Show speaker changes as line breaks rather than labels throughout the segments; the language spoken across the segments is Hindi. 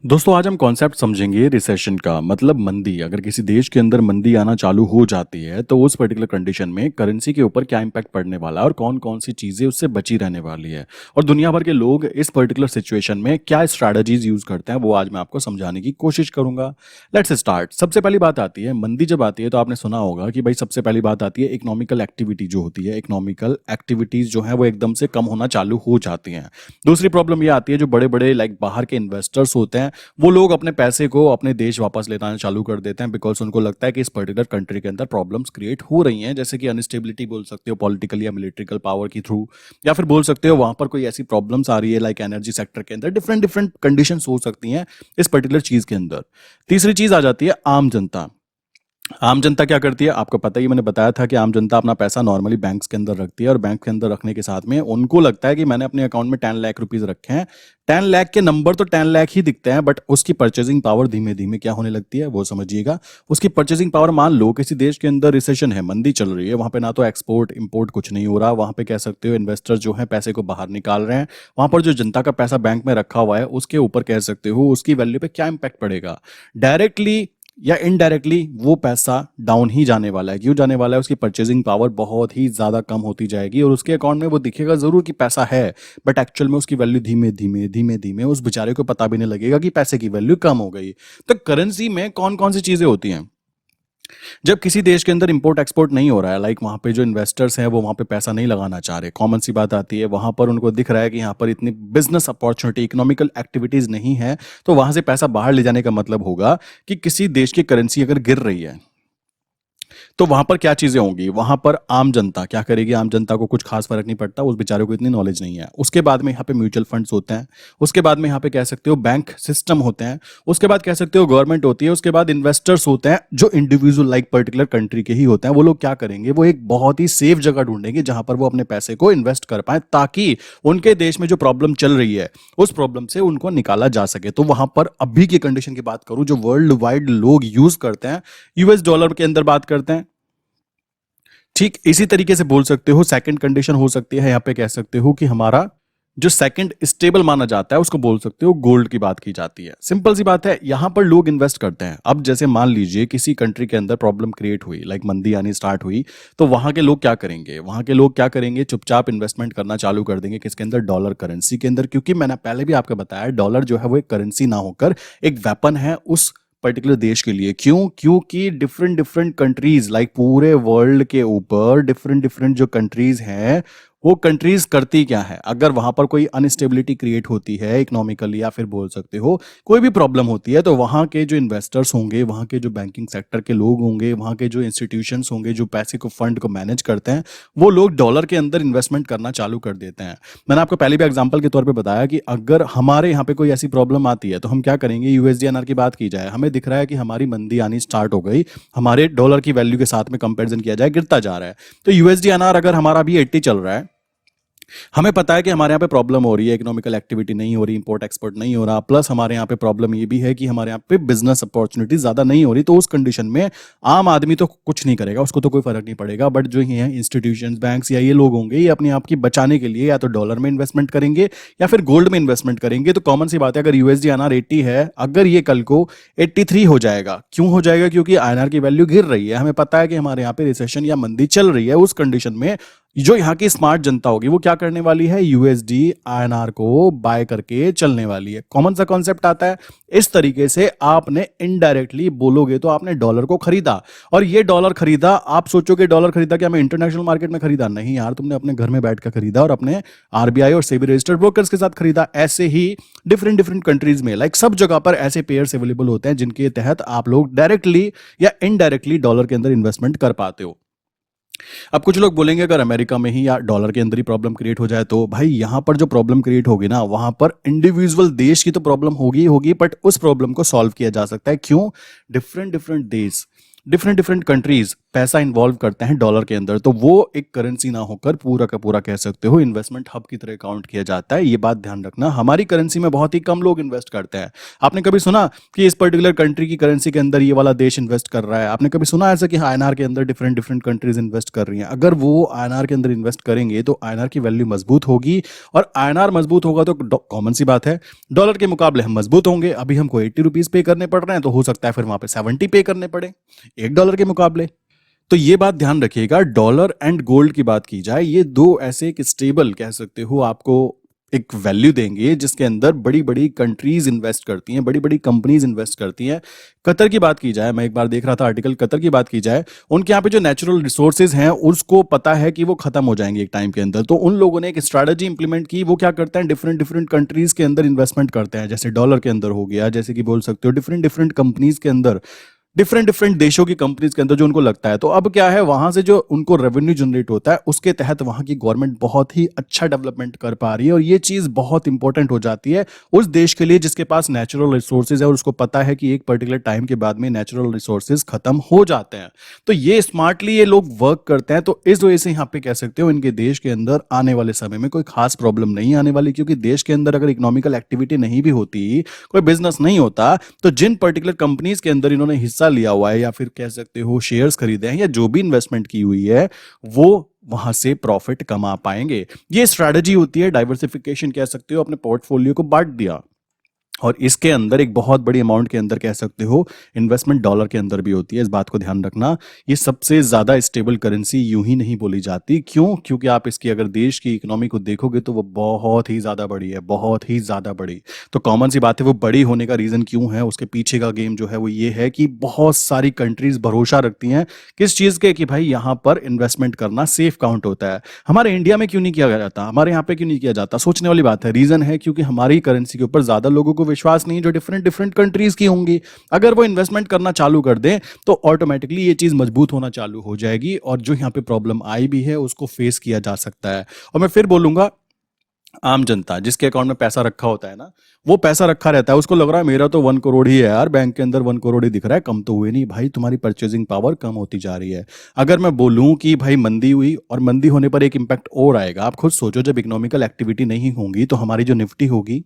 दोस्तों आज हम कॉन्सेप्ट समझेंगे रिसेशन का मतलब मंदी। अगर किसी देश के अंदर मंदी आना चालू हो जाती है तो उस पर्टिकुलर कंडीशन में करेंसी के ऊपर क्या इंपैक्ट पड़ने वाला है और कौन कौन सी चीजें उससे बची रहने वाली है और दुनिया भर के लोग इस पर्टिकुलर सिचुएशन में क्या स्ट्रैटेजीज यूज करते हैं वो आज मैं आपको समझाने की कोशिश करूंगा। Let's start. सबसे पहली बात आती है मंदी। जब आती है तो आपने सुना होगा कि भाई सबसे पहली बात आती है इकोनॉमिकल एक्टिविटी जो होती है, इकोनॉमिकल एक्टिविटीज जो है वो एकदम से कम होना चालू हो जाती हैं। दूसरी प्रॉब्लम ये आती है जो बड़े बड़े लाइक बाहर के इन्वेस्टर्स होते हैं वो लोग अपने पैसे को अपने देश वापस लेना चालू कर देते हैं बिकॉज उनको लगता है कि इस पर्टिकुलर कंट्री के अंदर प्रॉब्लम्स क्रिएट हो रही हैं, जैसे कि अनस्टेबिलिटी बोल सकते हो पॉलिटिकल या मिलिट्रिकल पावर की थ्रू, या फिर बोल सकते हो वहां पर कोई ऐसी प्रॉब्लम्स आ रही है लाइक एनर्जी सेक्टर के अंदर। डिफरेंट डिफरेंट कंडीशंस हो सकती हैं इस पर्टिकुलर चीज के अंदर। तीसरी चीज आ जाती है आम जनता। आम जनता क्या करती है आपको पता ही, मैंने बताया था कि आम जनता अपना पैसा नॉर्मली बैंक्स के अंदर रखती है और बैंक के अंदर रखने के साथ में उनको लगता है कि मैंने अपने अकाउंट में 10 लाख रुपीज रखे हैं। 10 लाख के नंबर तो 10 लाख ही दिखते हैं बट उसकी परचेजिंग पावर धीमे धीमे क्या होने लगती है वो समझिएगा। उसकी परचेजिंग पावर, मान लो किसी देश के अंदर रिसेशन है, मंदी चल रही है, वहां पे ना तो एक्सपोर्ट इंपोर्ट कुछ नहीं हो रहा, वहां पे कह सकते हो इन्वेस्टर जो है पैसे को बाहर निकाल रहे हैं, वहां पर जो जनता का पैसा बैंक में रखा हुआ है उसके ऊपर कह सकते हो उसकी वैल्यू पे क्या इंपैक्ट पड़ेगा। डायरेक्टली या इनडायरेक्टली वो पैसा डाउन ही जाने वाला है। क्यों जाने वाला है? उसकी परचेजिंग पावर बहुत ही ज्यादा कम होती जाएगी और उसके अकाउंट में वो दिखेगा जरूर कि पैसा है बट एक्चुअल में उसकी वैल्यू धीमे धीमे धीमे धीमे उस बेचारे को पता भी नहीं लगेगा कि पैसे की वैल्यू कम हो गई। तो करेंसी में कौन कौन सी चीजें होती हैं जब किसी देश के अंदर इंपोर्ट एक्सपोर्ट नहीं हो रहा है, लाइक वहां पे जो इन्वेस्टर्स हैं वो वहां पे पैसा नहीं लगाना चाह रहे। कॉमन सी बात आती है वहां पर उनको दिख रहा है कि यहाँ पर इतनी बिजनेस अपॉर्चुनिटी, इकोनॉमिकल एक्टिविटीज नहीं है, तो वहां से पैसा बाहर ले जाने का मतलब होगा कि किसी देश की करेंसी अगर गिर रही है तो वहां पर क्या चीजें होंगी। वहां पर आम जनता क्या करेगी? आम जनता को कुछ खास फर्क नहीं पड़ता, उस बेचारे को इतनी नॉलेज नहीं है। उसके बाद में यहाँ पे म्यूचुअल फंड्स होते हैं, उसके बाद में यहाँ पे कह सकते हो बैंक सिस्टम होते हैं, उसके बाद कह सकते हो गवर्नमेंट होती है, उसके बाद इन्वेस्टर्स होते हैं जो इंडिविजुअल लाइक पर्टिकुलर कंट्री के ही होते हैं। वो लोग क्या करेंगे? वो एक बहुत ही सेफ जगह ढूंढेंगे जहां पर वो अपने पैसे को इन्वेस्ट कर पाए ताकि उनके देश में जो प्रॉब्लम चल रही है उस प्रॉब्लम से उनको निकाला जा सके। तो वहां पर अभी की कंडीशन की बात करूं जो वर्ल्ड वाइड लोग यूज करते हैं, यूएस डॉलर के अंदर बात करते हैं। ठीक इसी तरीके से बोल सकते हो सेकंड कंडीशन हो सकती है, यहां पे कह सकते हो कि हमारा जो सेकंड स्टेबल माना जाता है उसको बोल सकते हो गोल्ड की बात की जाती है। सिंपल सी बात है, यहां पर लोग इन्वेस्ट करते हैं। अब जैसे मान लीजिए किसी कंट्री के अंदर प्रॉब्लम क्रिएट हुई, लाइक मंदी आनी स्टार्ट हुई, तो वहां के लोग क्या करेंगे? वहां के लोग क्या करेंगे? चुपचाप इन्वेस्टमेंट करना चालू कर देंगे किसके अंदर? डॉलर करेंसी के अंदर। क्योंकि मैंने पहले भी आपको बताया डॉलर जो है वो एक करेंसी ना होकर एक वेपन है उस पर्टिकुलर देश के लिए। क्यों? क्योंकि डिफरेंट डिफरेंट कंट्रीज लाइक पूरे वर्ल्ड के ऊपर डिफरेंट डिफरेंट जो कंट्रीज हैं वो कंट्रीज करती क्या है, अगर वहां पर कोई अनस्टेबिलिटी क्रिएट होती है इकोनॉमिकली या फिर बोल सकते हो कोई भी प्रॉब्लम होती है, तो वहां के जो इन्वेस्टर्स होंगे, वहां के जो बैंकिंग सेक्टर के लोग होंगे, वहां के जो इंस्टीट्यूशंस होंगे जो पैसे को फंड को मैनेज करते हैं, वो लोग डॉलर के अंदर इन्वेस्टमेंट करना चालू कर देते हैं। मैंने आपको पहले भी एग्जांपल के तौर पे बताया कि अगर हमारे यहाँ पे कोई ऐसी प्रॉब्लम आती है तो हम क्या करेंगे? यूएसडीएनआर की बात की जाए, हमें दिख रहा है कि हमारी मंदी आनी स्टार्ट हो गई, हमारे डॉलर की वैल्यू के साथ में कंपेरिजन किया जाए गिरता जा रहा है, तो यूएसडीएनआर अगर हमारा भी 80 चल रहा है, हमें पता है कि हमारे यहाँ पे प्रॉब्लम हो रही है, इकोनॉमिकल एक्टिविटी नहीं हो रही, इंपोर्ट एक्सपोर्ट नहीं हो रहा, प्लस हमारे यहाँ पे प्रॉब्लम ये भी है कि हमारे यहाँ पे बिजनेस अपॉर्चुनिटी ज्यादा नहीं हो रही। तो उस कंडीशन में आम आदमी तो कुछ नहीं करेगा, उसको तो कोई फर्क नहीं पड़ेगा, बट जो ये हैं इंस्टीट्यूशंस, बैंक्स या ये लोग होंगे, ये अपने आप की बचाने के लिए या तो डॉलर में इन्वेस्टमेंट करेंगे या फिर गोल्ड में इन्वेस्टमेंट करेंगे। तो कॉमन सी बात है, अगर यूएसडी आईएनआर 80 है, अगर ये कल को 83 हो जाएगा, क्यों हो जाएगा? क्योंकि आईएनआर की वैल्यू गिर रही है। हमें पता है कि हमारे यहाँ पे रिसेशन या मंदी चल रही है। उस कंडीशन में जो यहाँ की स्मार्ट जनता होगी वो क्या करने वाली है? यूएसडी आईएनआर को बाय करके चलने वाली है। कॉमन सा कॉन्सेप्ट आता है। इस तरीके से आपने इनडायरेक्टली बोलोगे तो आपने डॉलर को खरीदा, और ये डॉलर खरीदा, आप सोचोगे डॉलर खरीदा क्या मैं इंटरनेशनल मार्केट में खरीदा? नहीं यार, तुमने अपने घर में बैठ कर खरीदा और अपने आरबीआई और सेबी रजिस्टर्ड ब्रोकर्स के साथ खरीदा। ऐसे ही डिफरेंट डिफरेंट कंट्रीज में लाइक सब जगह पर ऐसे पेयर्स अवेलेबल होते हैं जिनके तहत आप लोग डायरेक्टली या इनडायरेक्टली डॉलर के अंदर इन्वेस्टमेंट कर पाते हो। अब कुछ लोग बोलेंगे अगर अमेरिका में ही या डॉलर के अंदर ही प्रॉब्लम क्रिएट हो जाए, तो भाई यहां पर जो प्रॉब्लम क्रिएट होगी ना, वहां पर इंडिविजुअल देश की तो प्रॉब्लम होगी ही होगी, बट उस प्रॉब्लम को सॉल्व किया जा सकता है। क्यों? डिफरेंट डिफरेंट देश डिफरेंट डिफरेंट कंट्रीज पैसा इन्वॉल्व करते हैं डॉलर के अंदर, तो वो एक करेंसी ना होकर पूरा का पूरा कह सकते हो इन्वेस्टमेंट हब की तरह काउंट किया जाता है। ये बात ध्यान रखना, हमारी करेंसी में बहुत ही कम लोग इन्वेस्ट करते हैं। आपने कभी सुना कि इस पर्टिकुलर कंट्री की करेंसी के अंदर ये वाला देश इन्वेस्ट कर रहा है? आपने कभी सुना ऐसा कि आईएनआर के अंदर डिफरेंट डिफरेंट कंट्रीज इन्वेस्ट कर रही हैं? अगर वो आईएनआर के अंदर इन्वेस्ट करेंगे तो आईएनआर की वैल्यू मजबूत होगी, और आईएनआर मजबूत होगा तो कॉमन सी बात है डॉलर के मुकाबले हम मजबूत होंगे। अभी हमको 80 रुपीज पे करने पड़ रहे हैं, तो हो सकता है फिर वहां पे 70 पे करने पड़े $1 के मुकाबले। तो ये बात ध्यान रखिएगा, डॉलर एंड गोल्ड की बात की जाए, ये दो ऐसे एक स्टेबल कह सकते हो आपको एक वैल्यू देंगे जिसके अंदर बड़ी बड़ी कंट्रीज इन्वेस्ट करती हैं, बड़ी बड़ी कंपनीज इन्वेस्ट करती हैं। कतर की बात की जाए, मैं एक बार देख रहा था आर्टिकल, कतर की बात की जाए, उनके यहाँ पे जो नेचुरल रिसोर्सेज हैं उसको पता है कि वो खत्म हो जाएंगे एक टाइम के अंदर, तो उन लोगों ने एक स्ट्रैटेजी इंप्लीमेंट की। वो क्या करते हैं, डिफरेंट डिफरेंट कंट्रीज के अंदर इन्वेस्टमेंट करते हैं, जैसे डॉलर के अंदर हो गया, जैसे कि बोल सकते हो डिफरेंट डिफरेंट कंपनीज के अंदर, डिफरेंट डिफरेंट देशों की कंपनीज के अंदर जो उनको लगता है। तो अब क्या है, वहां से जो उनको रेवेन्यू जनरेट होता है उसके तहत वहां की गवर्नमेंट बहुत ही अच्छा डेवलपमेंट कर पा रही है, और ये चीज बहुत इंपॉर्टेंट हो जाती है उस देश के लिए जिसके पास नेचुरल रिसोर्सेज है और उसको पता है कि एक पर्टिकुलर टाइम के बाद में नेचुरल रिसोर्सेज खत्म हो जाते हैं। तो ये स्मार्टली ये लोग वर्क करते हैं, तो इस वजह से यहाँ पे कह सकते हो इनके देश के अंदर आने वाले समय में कोई खास प्रॉब्लम नहीं आने वाली, क्योंकि देश के अंदर अगर इकोनॉमिकल एक्टिविटी नहीं भी होती, कोई बिजनेस नहीं होता, तो जिन पर्टिकुलर कंपनीज के अंदर इन्होंने हिस्सा लिया हुआ है या फिर कह सकते हो शेयर्स खरीदे हैं या जो भी इन्वेस्टमेंट की हुई है, वो वहां से प्रॉफिट कमा पाएंगे। ये स्ट्रैटेजी होती है डाइवर्सिफिकेशन, कह सकते हो अपने पोर्टफोलियो को बांट दिया। और इसके अंदर एक बहुत बड़ी अमाउंट के अंदर कह सकते हो इन्वेस्टमेंट डॉलर के अंदर भी होती है, इस बात को ध्यान रखना। ये सबसे ज्यादा स्टेबल करेंसी यूं ही नहीं बोली जाती, क्यों? क्योंकि आप इसकी अगर देश की इकोनॉमी को देखोगे तो वो बहुत ही ज्यादा बड़ी है, बहुत ही ज्यादा बड़ी। तो कॉमन सी बात है, वो बड़ी होने का रीजन क्यों है, उसके पीछे का गेम जो है वो ये है कि बहुत सारी कंट्रीज भरोसा रखती हैं किस चीज के, कि भाई यहां पर इन्वेस्टमेंट करना सेफ काउंट होता है। हमारे इंडिया में क्यों नहीं किया जाता, हमारे यहाँ पे क्यों नहीं किया जाता? सोचने वाली बात है। रीजन है क्योंकि हमारी करेंसी के ऊपर ज्यादा लोगों को विश्वास नहीं जो डिफरेंट डिफरेंट कंट्रीज की होंगी। अगर वो इन्वेस्टमेंट करना चालू कर दें तो ऑटोमेटिकली ये चीज मजबूत होना चालू हो जाएगी, और जो यहाँ पे प्रॉब्लम आई भी है उसको फेस किया जा सकता है। और मैं फिर बोलूंगा, आम जनता जिसके अकाउंट में पैसा रखा होता है ना, वो पैसा रखा रहता है, उसको लग रहा है मेरा तो 1 करोड़ ही है यार, बैंक के अंदर 1 करोड़ ही दिख रहा है, कम तो हुए नहीं भाई, तुम्हारी परचेजिंग पावर कम होती जा रही है। अगर मैं बोलूं कि भाई मंदी हुई, और मंदी होने पर एक इंपैक्ट और आएगा, आप खुद सोचो, जब इकोनॉमिकल एक्टिविटी नहीं होगी तो हमारी जो निफ्टी होगी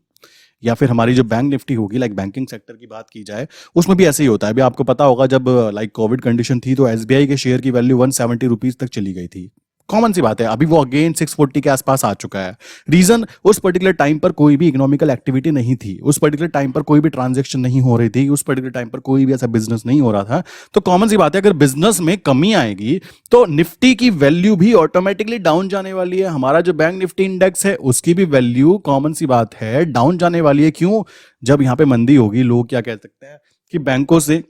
या फिर हमारी जो बैंक निफ्टी होगी, लाइक बैंकिंग सेक्टर की बात की जाए, उसमें भी ऐसे ही होता है। अभी आपको पता होगा जब लाइक कोविड कंडीशन थी तो एसबीआई के शेयर की वैल्यू 170 रुपीज तक चली गई थी। कॉमन सी बात है, अभी वो अगेन 640 के आसपास आ चुका है। रीजन, उस पर्टिकुलर टाइम पर कोई भी इकोनॉमिकल एक्टिविटी नहीं थी, उस पर्टिकुलर टाइम पर कोई भी ट्रांजैक्शन नहीं हो रही थी, उस पर्टिकुलर टाइम पर कोई भी ऐसा बिजनेस नहीं हो रहा था। तो कॉमन सी बात है, अगर बिजनेस में कमी आएगी तो निफ्टी की वैल्यू भी ऑटोमेटिकली डाउन जाने वाली है। हमारा जो बैंक निफ्टी इंडेक्स है उसकी भी वैल्यू कॉमन सी बात है डाउन जाने वाली है। क्यों? जब यहां पे मंदी होगी, लोग क्या कह सकते हैं कि बैंकों से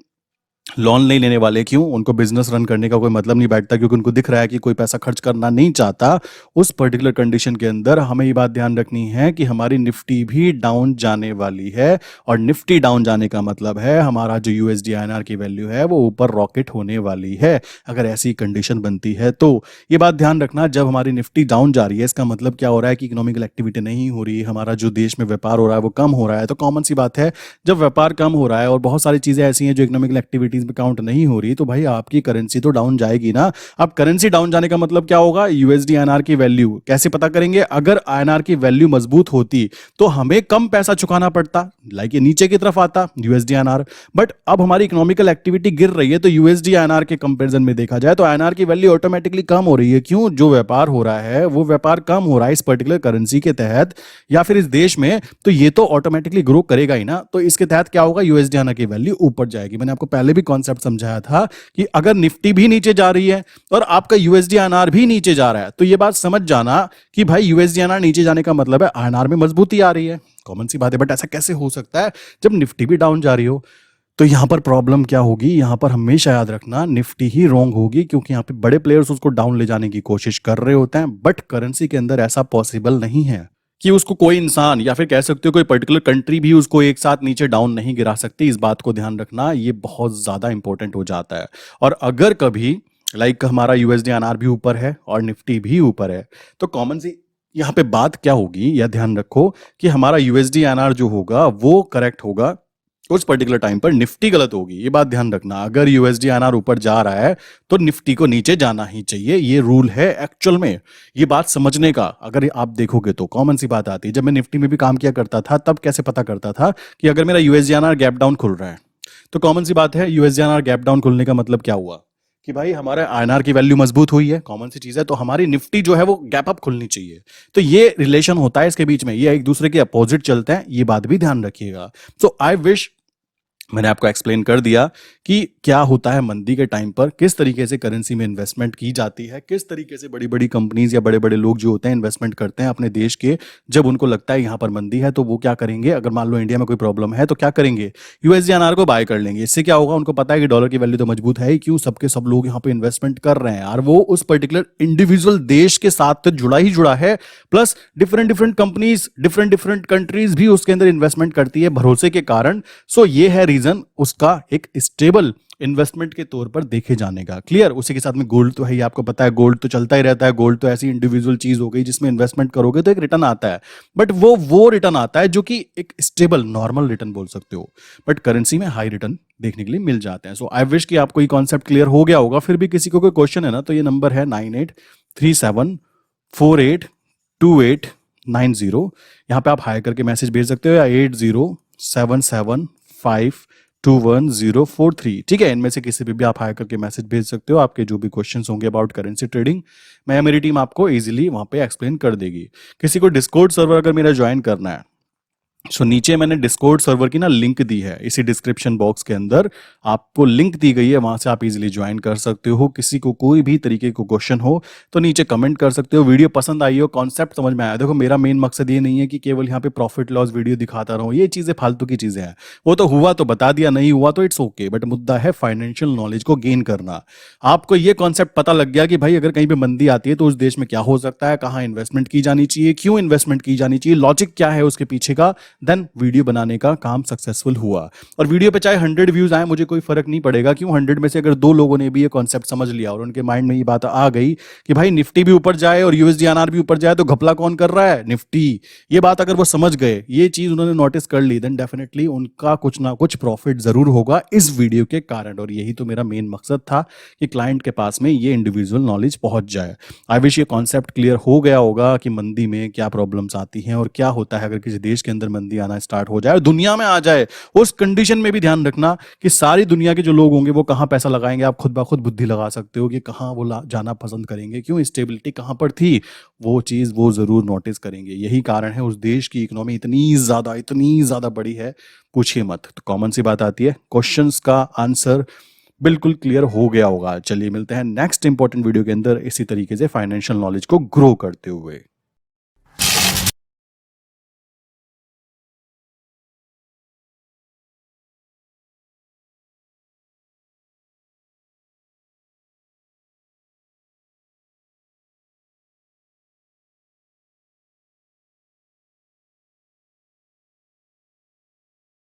लोन नहीं लेने वाले। क्यों? उनको बिजनेस रन करने का कोई मतलब नहीं बैठता, क्योंकि उनको दिख रहा है कि कोई पैसा खर्च करना नहीं चाहता। उस पर्टिकुलर कंडीशन के अंदर हमें ये बात ध्यान रखनी है कि हमारी निफ्टी भी डाउन जाने वाली है, और निफ्टी डाउन जाने का मतलब है हमारा जो यूएसडी आईएनआर की वैल्यू है वो ऊपर रॉकेट होने वाली है, अगर ऐसी कंडीशन बनती है तो। ये बात ध्यान रखना, जब हमारी निफ्टी डाउन जा रही है इसका मतलब क्या हो रहा है कि इकोनॉमिकल एक्टिविटी नहीं हो रही, हमारा जो देश में व्यापार हो रहा है वो कम हो रहा है। तो कॉमन सी बात है, जब व्यापार कम हो रहा है और बहुत सारी चीजें ऐसी हैं जो इकोनॉमिकल एक्टिविटीज में काउंट नहीं हो रही, तो भाई आपकी करेंसी तो डाउन जाएगी ना। अब करेंसी डाउन जाने का मतलब क्या होगा? यूएसडी आईएनआर की वैल्यू कैसे पता करेंगे? अगर आईएनआर की वैल्यू मजबूत होती तो हमें कम पैसा चुकाना पड़ता, लाइक ये नीचे की तरफ आता यूएसडी आईएनआर। बट अब हमारी इकोनॉमिकल एक्टिविटी गिर रही है, तो यूएसडी आईएनआर के कंपैरिजन में देखा जाए तो आईएनआर की वैल्यू ऑटोमेटिकली कम हो रही है। क्यों? जो व्यापार हो रहा है वो व्यापार कम हो रहा है इस पर्टिकुलर करेंसी के तहत या फिर इस देश में, तो ये तो ऑटोमेटिकली ग्रो करेगा ही ना। तो इसके तहत क्या होगा? यूएसडी आईएनआर की वैल्यू ऊपर जाएगी। मैंने आपको पहले भी कॉन्सेप्ट समझाया था कि अगर निफ्टी भी नीचे जा रही है और आपका यूएसडी आईएनआर भी नीचे जा रहा है, तो ये बात समझ जाना कि भाई यूएसडी आईएनआर नीचे जाने का मतलब है आईएनआर में मजबूती आ रही है। कॉमन सी बात है, बट ऐसा कैसे हो सकता है जब निफ्टी भी डाउन जा रही हो? तो यहां पर प्रॉब्लम क्या होगी? यहां पर हमेशा याद रखना निफ्टी ही रॉन्ग होगी, क्योंकि यहां पे बड़े प्लेयर्स उसको डाउन ले जाने की कोशिश कर रहे होते हैं, बट करेंसी के अंदर ऐसा पॉसिबल नहीं है कि उसको कोई इंसान या फिर कह सकते हो कोई पर्टिकुलर कंट्री भी उसको एक साथ नीचे डाउन नहीं गिरा सकती। इस बात को ध्यान रखना, ये बहुत ज्यादा इंपॉर्टेंट हो जाता है। और अगर कभी लाइक हमारा यूएसडी आईएनआर भी ऊपर है और निफ्टी भी ऊपर है, तो कॉमन सी यहाँ पे बात क्या होगी, यह ध्यान रखो कि हमारा यूएसडी आईएनआर जो होगा वो करेक्ट होगा उस पर्टिकुलर टाइम पर निफ्टी गलत होगी, ये बात ध्यान रखना। अगर यूएसडी आरआर ऊपर जा रहा है तो निफ्टी को नीचे जाना ही चाहिए, ये रूल है एक्चुअल में। ये बात समझने का अगर आप देखोगे तो कॉमन सी बात आती है। जब मैं निफ्टी में भी काम किया करता था तब कैसे पता करता था कि अगर मेरा यूएसडी आरआर गैप डाउन खुल रहा है, तो कॉमन सी बात है यूएसडी आरआर गैप डाउन खुलने का मतलब क्या हुआ कि भाई हमारा आईएनआर की वैल्यू मजबूत हुई है, कॉमन सी चीज है, तो हमारी निफ्टी जो है वो गैप अप खुलनी चाहिए। तो ये रिलेशन होता है इसके बीच में, ये एक दूसरे के अपोजिट चलते हैं, ये बात भी ध्यान रखिएगा। सो आई विश मैंने आपको एक्सप्लेन कर दिया कि क्या होता है मंदी के टाइम पर, किस तरीके से करेंसी में इन्वेस्टमेंट की जाती है, किस तरीके से बड़ी बड़ी कंपनीज या बड़े बड़े लोग जो होते हैं इन्वेस्टमेंट करते हैं अपने देश के। जब उनको लगता है यहाँ पर मंदी है तो वो क्या करेंगे, अगर मान लो इंडिया में कोई प्रॉब्लम है तो क्या करेंगे, यूएसडी आरआर को बाय कर लेंगे। इससे क्या होगा, उनको पता है कि डॉलर की वैल्यू तो मजबूत है ही, क्यों सबके सब लोग यहाँ पे इन्वेस्टमेंट कर रहे हैं और वो उस पर्टिकुलर इंडिविजुअल देश के साथ तो जुड़ा ही जुड़ा है, plus different different companies different different countries भी उसके अंदर इन्वेस्टमेंट करती है भरोसे के कारण। सो ये है रीजन उसका एक स्टेबल इन्वेस्टमेंट के तौर पर देखे जाने का। क्लियर। उसी के साथ में गोल्ड तो है ही, आपको पता है गोल्ड तो चलता ही रहता है। गोल्ड तो ऐसी इंडिविजुअल चीज हो गई जिसमें इन्वेस्टमेंट करोगे तो एक रिटर्न आता है, बट वो रिटर्न आता है जो कि एक स्टेबल नॉर्मल रिटर्न बोल सकते हो, बट करेंसी में हाई रिटर्न देखने के लिए मिल जाते हैं। सो आई विश कि आपको ये कॉन्सेप्ट क्लियर हो गया होगा। फिर भी किसी को कोई क्वेश्चन है ना तो ये नंबर है 9837482890। यहाँ पे आप हाई करके मैसेज भेज सकते हो या 8077521043। ठीक है, इनमें से किसी पे भी आप हाई करके मैसेज भेज सकते हो। आपके जो भी क्वेश्चंस होंगे अबाउट करेंसी ट्रेडिंग, मैं मेरी टीम आपको इजीली वहां पे एक्सप्लेन कर देगी। किसी को डिस्कॉर्ड सर्वर अगर मेरा ज्वाइन करना है, सो नीचे मैंने डिस्कॉर्ड सर्वर की ना लिंक दी है, इसी डिस्क्रिप्शन बॉक्स के अंदर आपको लिंक दी गई है, वहां से आप इजीली ज्वाइन कर सकते हो। किसी को कोई भी तरीके को क्वेश्चन हो तो नीचे कमेंट कर सकते हो। वीडियो पसंद आई हो, कॉन्सेप्ट समझ में आया, देखो मेरा मेन मकसद ये नहीं है कि केवल यहाँ पे प्रॉफिट लॉस वीडियो दिखाता रहूं, ये चीजें फालतू की चीजें हैं। वो तो हुआ तो बता दिया, नहीं हुआ तो इट्स ओके, बट मुद्दा है फाइनेंशियल नॉलेज को गेन करना। आपको ये कॉन्सेप्ट पता लग गया कि भाई अगर कहीं पे मंदी आती है तो उस देश में क्या हो सकता है, कहाँ इन्वेस्टमेंट की जानी चाहिए, क्यों इन्वेस्टमेंट की जानी चाहिए, लॉजिक क्या है उसके पीछे का, देन वीडियो बनाने का काम सक्सेसफुल हुआ। और वीडियो पे चाहे 100 व्यूज आए मुझे कोई फर्क नहीं पड़ेगा, क्यों 100 में से अगर 2 लोगों ने भी ये कॉन्सेप्ट समझ लिया और उनके माइंड में ये बात आ गई कि भाई निफ्टी भी ऊपर जाए और यूएसडी आरआर भी ऊपर जाए तो घपला कौन कर रहा है, निफ्टी। ये बात अगर वो समझ गए, ये चीज उन्होंने नोटिस कर ली, देन डेफिनेटली उनका कुछ ना कुछ प्रॉफिट जरूर होगा इस वीडियो के कारण। और यही तो मेरा मेन मकसद था कि क्लाइंट के पास में ये इंडिविजुअल नॉलेज पहुंच जाए। आई विश ये कॉन्सेप्ट क्लियर हो गया होगा कि मंदी में क्या प्रॉब्लम्स आती हैं और क्या होता है अगर किसी देश के अंदर मंदी आना स्टार्ट हो जाए, दुनिया में आ जाए। उस कंडीशन में भी ध्यान रखना कि सारी दुनिया के जो लोग होंगे वो कहां पैसा लगाएंगे, आप खुद ब खुद बुद्धि लगा सकते हो कि कहां वो जाना पसंद करेंगे, क्यों स्टेबिलिटी कहां पर थी, वो चीज वो जरूर नोटिस करेंगे। यही कारण है उस देश की इकोनॉमी इतनी ज्यादा बड़ी है, पूछिए मत। तो कॉमन सी बात आती है, क्वेश्चंस का आंसर बिल्कुल क्लियर हो गया होगा। चलिए मिलते हैं नेक्स्ट इंपॉर्टेंट वीडियो के अंदर इसी तरीके से फाइनेंशियल नॉलेज को ग्रो करते हुए।